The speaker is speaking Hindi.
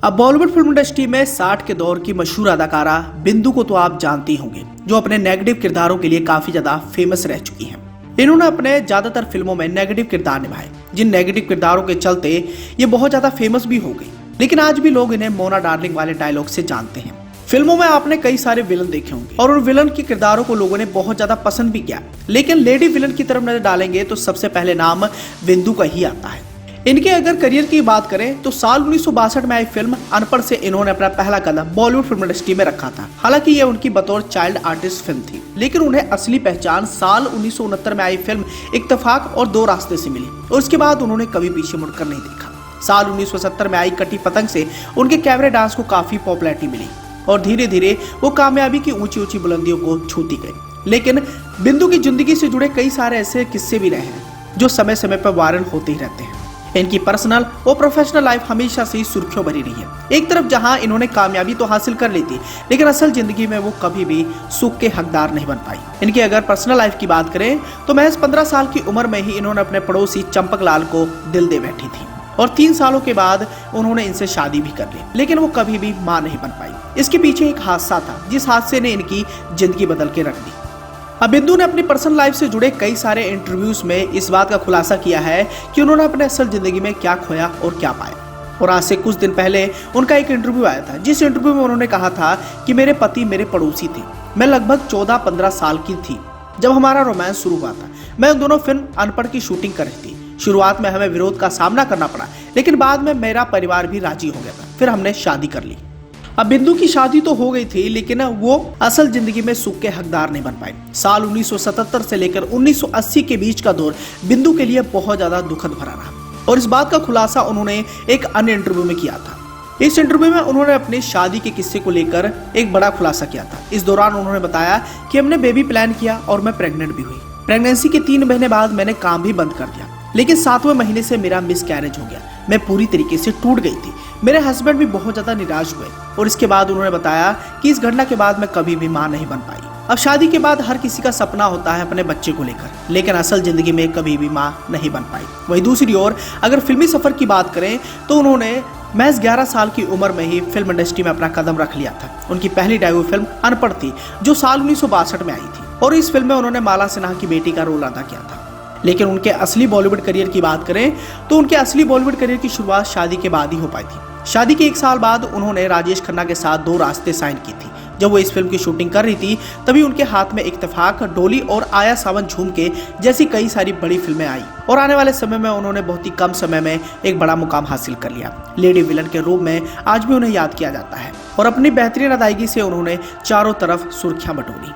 अब बॉलीवुड फिल्म इंडस्ट्री में 60 के दौर की मशहूर अदाकारा बिंदु को तो आप जानते ही होंगे, जो अपने नेगेटिव किरदारों के लिए काफी ज्यादा फेमस रह चुकी हैं। इन्होंने अपने ज्यादातर फिल्मों में नेगेटिव किरदार निभाए, जिन नेगेटिव किरदारों के चलते ये बहुत ज्यादा फेमस भी हो गई। लेकिन आज भी लोग इन्हें मोना डार्लिंग वाले डायलॉग से जानते हैं। फिल्मों में आपने कई सारे विलन देखे होंगे और उन विलन के किरदारों को लोगों ने बहुत ज्यादा पसंद भी किया। लेकिन लेडी विलन की तरफ नजर डालेंगे तो सबसे पहले नाम बिंदु का ही आता है। इनके अगर करियर की बात करें तो साल 1962 में आई फिल्म अनपढ़ से इन्होंने अपना पहला कदम बॉलीवुड फिल्म इंडस्ट्री में रखा था। हालांकि यह उनकी बतौर चाइल्ड आर्टिस्ट फिल्म थी, लेकिन उन्हें असली पहचान साल 1969 में आई फिल्म इत्तेफाक और दो रास्ते से मिली और उसके बाद उन्होंने कभी पीछे मुड़कर नहीं देखा। साल 1970 में आई कटी पतंग से उनके कैमरे डांस को काफी पॉपुलैरिटी मिली और धीरे धीरे वो कामयाबी की ऊंची ऊंची बुलंदियों को छूती गई। लेकिन बिंदु की जिंदगी से जुड़े कई सारे ऐसे किस्से भी रहे हैं जो समय समय पर वायरल होते ही रहते हैं। इनकी पर्सनल और प्रोफेशनल लाइफ हमेशा से ही सुर्खियों भरी रही है। एक तरफ जहां इन्होंने कामयाबी तो हासिल कर ली थी, लेकिन असल जिंदगी में वो कभी भी सुख के हकदार नहीं बन पाई। इनकी अगर पर्सनल लाइफ की बात करें तो महज 15 साल की उम्र में ही इन्होंने अपने पड़ोसी चंपकलाल को दिल दे बैठी थी और 3 सालों के बाद उन्होंने इनसे शादी भी कर ली, लेकिन वो कभी भी मां नहीं बन पाई। इसके पीछे एक हादसा था, जिस हादसे ने इनकी जिंदगी बदल के रख दी। अब बिंदु ने अपनी पर्सनल लाइफ से जुड़े कई सारे इंटरव्यूज में इस बात का खुलासा किया है कि उन्होंने अपने असल जिंदगी में क्या खोया और क्या पाया। और आज से कुछ दिन पहले उनका एक इंटरव्यू आया था, जिस इंटरव्यू में उन्होंने कहा था कि मेरे पति मेरे पड़ोसी थे। मैं लगभग 14-15 साल की थी जब हमारा रोमांस शुरू हुआ था। मैं दोनों फिल्म अनपढ़ की शूटिंग कर रही थी। शुरुआत में हमें विरोध का सामना करना पड़ा, लेकिन बाद में मेरा परिवार भी राजी हो गया था। फिर हमने शादी कर ली। अब बिंदु की शादी तो हो गई थी, लेकिन वो असल जिंदगी में सुख के हकदार नहीं बन पाए। साल 1977 से लेकर 1980 के बीच का दौर बिंदु के लिए बहुत ज्यादा दुखद भरा रहा और इस बात का खुलासा उन्होंने एक अन्य इंटरव्यू में किया था। इस इंटरव्यू में उन्होंने अपनी शादी के किस्से को लेकर एक बड़ा खुलासा किया था। इस दौरान उन्होंने बताया कि हमने बेबी प्लान किया और मैं प्रेग्नेंट भी हुई। प्रेगनेंसी के 3 महीने बाद मैंने काम भी बंद कर दिया, लेकिन 7वें महीने से मेरा मिसकैरेज हो गया। मैं पूरी तरीके से टूट गई थी। मेरे हस्बैंड भी बहुत ज्यादा निराश हुए और इसके बाद उन्होंने बताया कि इस घटना के बाद मैं कभी भी मां नहीं बन पाई। अब शादी के बाद हर किसी का सपना होता है अपने बच्चे को लेकर, लेकिन असल जिंदगी में कभी भी मां नहीं बन पाई। वहीं दूसरी ओर अगर फिल्मी सफर की बात करें तो उन्होंने महज 11 साल की उम्र में ही फिल्म इंडस्ट्री में अपना कदम रख लिया था। उनकी पहली डेब्यू फिल्म अनपढ़ थी, जो साल 1962 में आई थी और इस फिल्म में उन्होंने माला सिन्हा की बेटी का रोल अदा किया था। लेकिन उनके असली बॉलीवुड करियर की बात करें तो उनके असली बॉलीवुड करियर की शुरुआत शादी के बाद ही हो पाई थी। शादी के 1 साल बाद उन्होंने राजेश खन्ना के साथ दो रास्ते साइन की थी। जब वो इस फिल्म की शूटिंग कर रही थी तभी उनके हाथ में इत्तेफाक, डोली और आया सावन झूमके जैसी कई सारी बड़ी फिल्में आई और आने वाले समय में उन्होंने बहुत ही कम समय में एक बड़ा मुकाम हासिल कर लिया। लेडी विलन के रूप में आज भी उन्हें याद किया जाता है और अपनी बेहतरीन अदायगी से उन्होंने चारों तरफ सुर्खियां बटोरी।